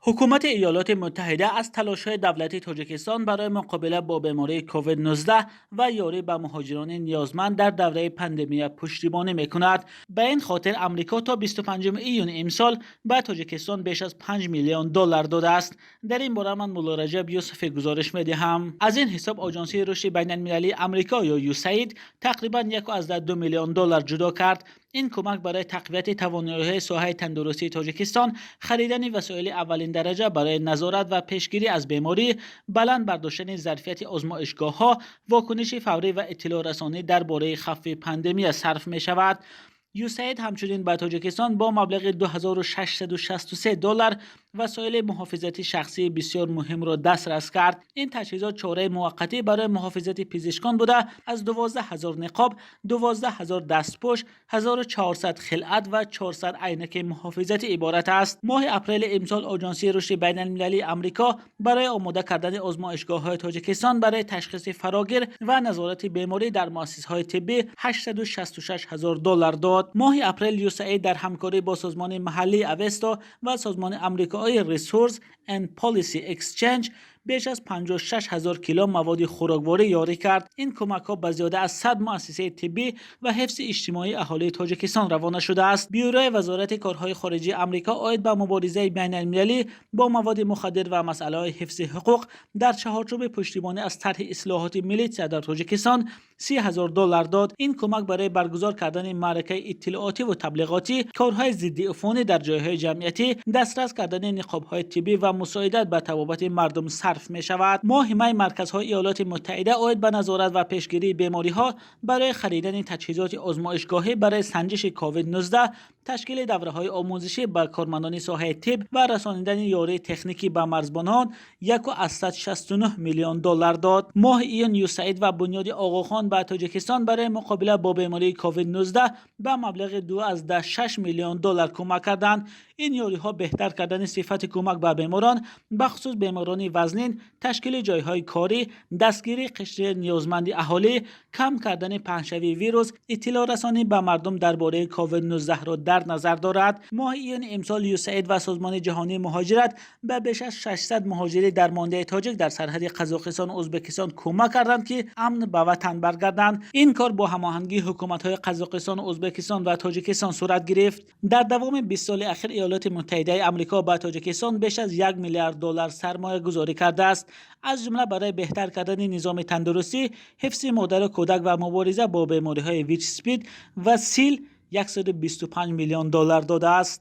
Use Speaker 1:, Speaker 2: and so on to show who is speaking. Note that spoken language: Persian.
Speaker 1: حکومت ایالات متحده از تلاش‌های دولت تاجیکستان برای مقابله با بیماری کووید 19 و یاری به مهاجران نیازمند در دوره پاندمی پشتیبانی می‌کند. به این خاطر آمریکا تا 25 ایون امسال به تاجیکستان بیش از 5 میلیون دلار داده است. در این باره من مولا رجب یوسفی گزارش می‌دهم. از این حساب آژانسی رشد بین‌المللی آمریکا یا یوساید تقریباً 1.2 میلیون دلار جدا کرد. این کمک برای تقویت توانایی‌های ساحه تندرستی تاجیکستان، خریدن وسایل اولین درجه برای نظارت و پیشگیری از بیماری، بلند برداشتن ظرفیت آزمایشگاه‌ها، واکنش فوری و اطلاع رسانی درباره خفت پاندمی صرف می‌شود. یوساید همچنین به تاجیکستان با مبلغ 2663 دلار وسایل محافظتی شخصی بسیار مهم را دسترس کرد. این تجهیزات چاره موقتی برای محافظت پزشکان بوده، از 12000 نقاب، 12000 دستپوش، 1400 خلعت و 400 عینک محافظتی عبارت است. ماه اپریل امسال آژانسی رشد بین‌المللی آمریکا برای آماده کردن آزمایشگاه‌های تاجیکستان برای تشخیص فراگیر و نظارت بیماری در مؤسسه‌های طبی 866000 دلار داد. ماه اپریل یوساید در همکاری با سازمان محلی اوستا و سازمان آمریکایی ریسورس اند پالیسی اکسچنج بیش از 56000 کیلو مواد خوراکواری یاری کرد. این کمک‌ها به زیاده از 100 مؤسسه طبی و حفظ اجتماعی اهالی تاجیکستان روانه شده است. بیوروی وزارت کارهای خارجه آمریکا عاید به مبارزه بین‌المللی با مواد مخدر و مسائل حفظ حقوق در چهارچوب پشتیبانی از طرح اصلاحات میلیتsia در تاجیکستان 30000 دلار داد. این کمک برای برگزار کردن معرکه اطلاعاتی و تبلیغاتی، کارهای ضد عفونی در جایهای جمعیتی، دسترس کردن نقاب‌های طبی و مساعدت به طبابت مردم صرف می شود. ماه می مرکزهای ایالات متحده عاید به نظارت و پیشگیری بیماری‌ها برای خریدن تجهیزات آزمایشگاهی برای سنجش کووید 19، تشکیل دوره‌های آموزشی به کارمندان ساحه طب و رسانیدن یاری تکنیکی به مرزبانان 169 میلیون دلار داد. ماه ایون یوساید و بنیاد آقاخان به تاجیکستان برای مقابله با بیماری کووید 19 به مبلغ 2.6 میلیون دلار کمک کردند. این یاری‌ها بهتر کردن صفت کمک به بیماران، بخصوص بیماران وزنین، تشکیل جایهای کاری، دستگیری قشر نیازمند اهالی، کم کردن پهنشوی ویروس، اطلاع رسانی به مردم درباره کووید 19 را در نظر دارد. ماه ایون امسال یوساید و سازمان جهانی مهاجرت به بیش از 600 مهاجر درمانده تاجیک در سرحد قزاقستان و ازبکستان کمک کردند که امن به وطن برگردند. این کار با هماهنگی حکومت‌های قزاقستان و ازبکستان و تاجیکستان صورت گرفت. در دوام 20 سال اخیر ایالات متحده آمریکا به تاجیکستان بیش از 1 میلیارد دلار سرمایه گذاری کرده است، از جمله برای بهتر کردن نظام تندرستی، حفظ مادر و کودک و مبارزه با بیماری‌های ویچ اسپید و سیل 125 میلیون دلار داده است.